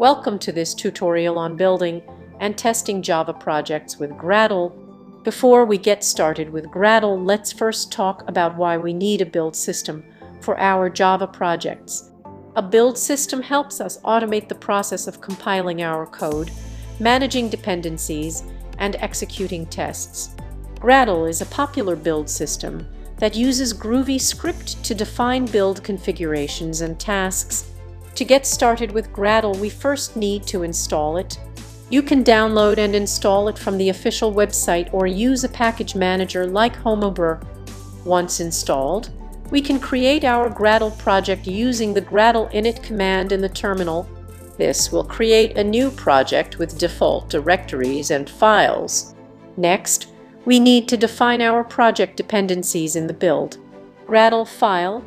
Welcome to this tutorial on building and testing Java projects with Gradle. Before we get started with Gradle, let's first talk about why we need a build system for our Java projects. A build system helps us automate the process of compiling our code, managing dependencies, and executing tests. Gradle is a popular build system that uses Groovy script to define build configurations and tasks. To get started with Gradle, we first need to install it. You can download and install it from the official website or use a package manager like Homebrew. Once installed, we can create our Gradle project using the Gradle init command in the terminal. This will create a new project with default directories and files. Next, we need to define our project dependencies in the build Gradle file.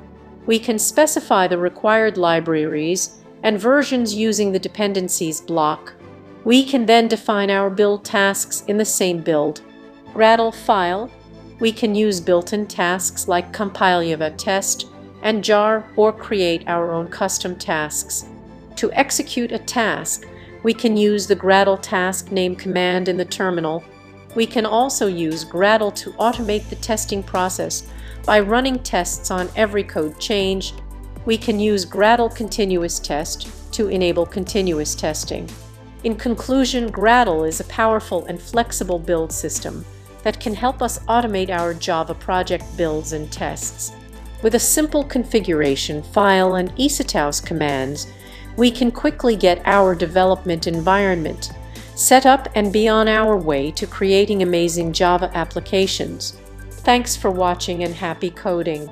We can specify the required libraries and versions using the dependencies block. We can then define our build tasks in the same build Gradle file. We can use built-in tasks like compile Java test and jar or create our own custom tasks. To execute a task, we can use the Gradle task name command in the terminal. We can also use Gradle to automate the testing process by running tests on every code change. We can use Gradle continuous test to enable continuous testing. In conclusion, Gradle is a powerful and flexible build system that can help us automate our Java project builds and tests. With a simple configuration file and ECTOUS commands, we can quickly get our development environment set up and be on our way to creating amazing Java applications. Thanks for watching and happy coding!